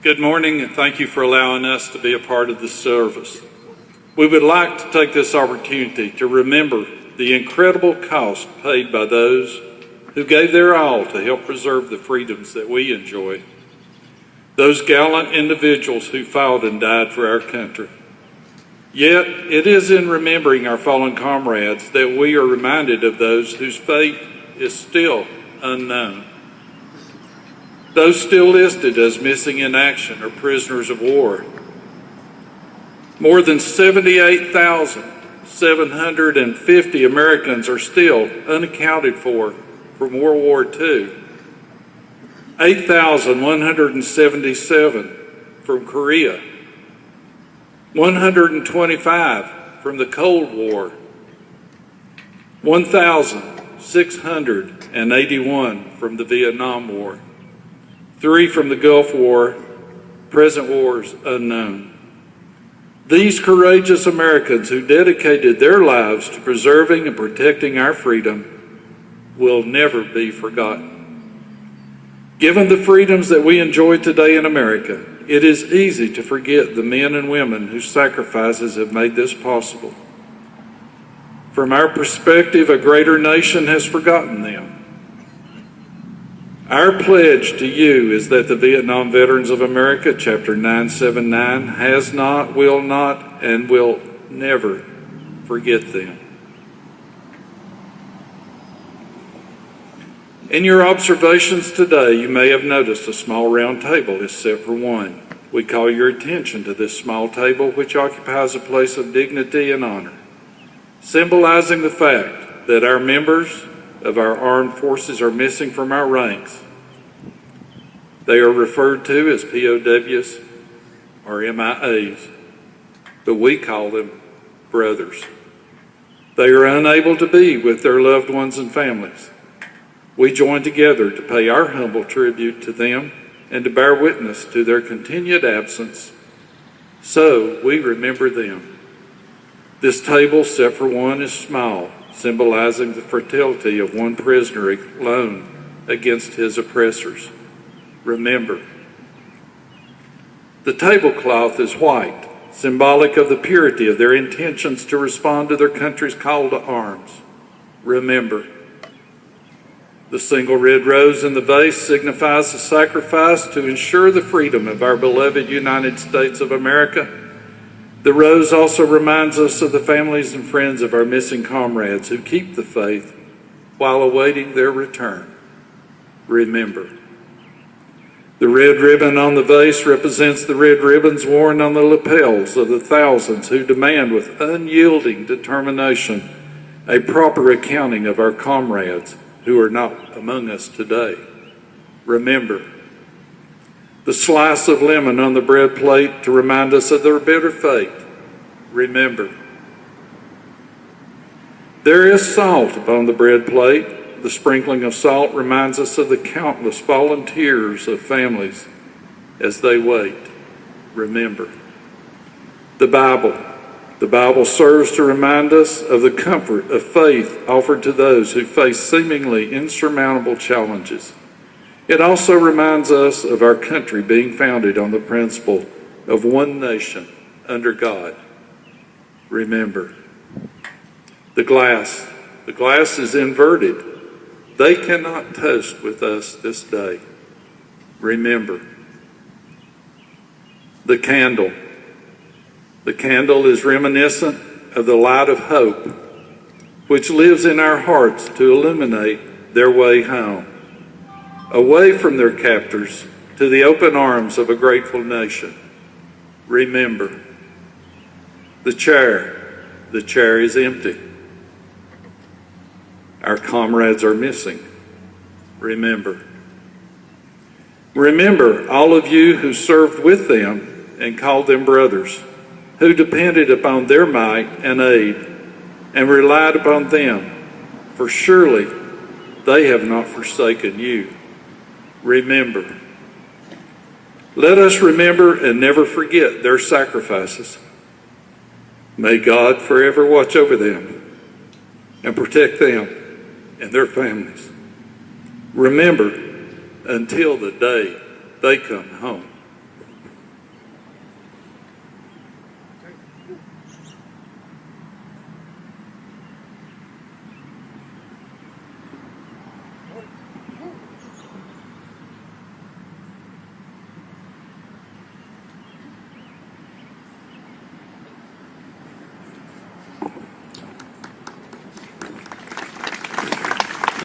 Good morning, and thank you for allowing us to be a part of this service. We would like to take this opportunity to remember the incredible cost paid by those who gave their all to help preserve the freedoms that we enjoy. Those gallant individuals who fought and died for our country. Yet, it is in remembering our fallen comrades that we are reminded of those whose fate is still unknown. Those still listed as missing in action or prisoners of war. More than 78,750 Americans are still unaccounted for from World War II. 8,177 from Korea. 125 from the Cold War. 1,681 from the Vietnam War. 3 from the Gulf War, present wars unknown. These courageous Americans who dedicated their lives to preserving and protecting our freedom will never be forgotten. Given the freedoms that we enjoy today in America, it is easy to forget the men and women whose sacrifices have made this possible. From our perspective, a greater nation has forgotten them. Our pledge to you is that the Vietnam Veterans of America, Chapter 979, has not, will not, and will never forget them. In your observations today, you may have noticed a small round table is set for one. We call your attention to this small table, which occupies a place of dignity and honor, symbolizing the fact that our members of our armed forces are missing from our ranks. They are referred to as POWs or MIAs, but we call them brothers. They are unable to be with their loved ones and families. We join together to pay our humble tribute to them and to bear witness to their continued absence, so we remember them. This table set for one is small, symbolizing the fertility of one prisoner alone against his oppressors. Remember. The tablecloth is white, symbolic of the purity of their intentions to respond to their country's call to arms. Remember. The single red rose in the vase signifies the sacrifice to ensure the freedom of our beloved United States of America. The rose also reminds us of the families and friends of our missing comrades who keep the faith while awaiting their return. Remember. The red ribbon on the vase represents the red ribbons worn on the lapels of the thousands who demand with unyielding determination a proper accounting of our comrades who are not among us today. Remember. The slice of lemon on the bread plate to remind us of their bitter fate. Remember. There is salt upon the bread plate. The sprinkling of salt reminds us of the countless fallen tears of families as they wait. Remember. The Bible serves to remind us of the comfort of faith offered to those who face seemingly insurmountable challenges. It also reminds us of our country being founded on the principle of one nation under God. Remember. The glass is inverted. They cannot toast with us this day. Remember. The candle is reminiscent of the light of hope, which lives in our hearts to illuminate their way home, away from their captors to the open arms of a grateful nation. Remember. The chair is empty. Our comrades are missing. Remember. Remember all of you who served with them and called them brothers, who depended upon their might and aid and relied upon them, for surely they have not forsaken you. Remember. Let us remember and never forget their sacrifices. May God forever watch over them and protect them and their families. Remember, until the day they come home.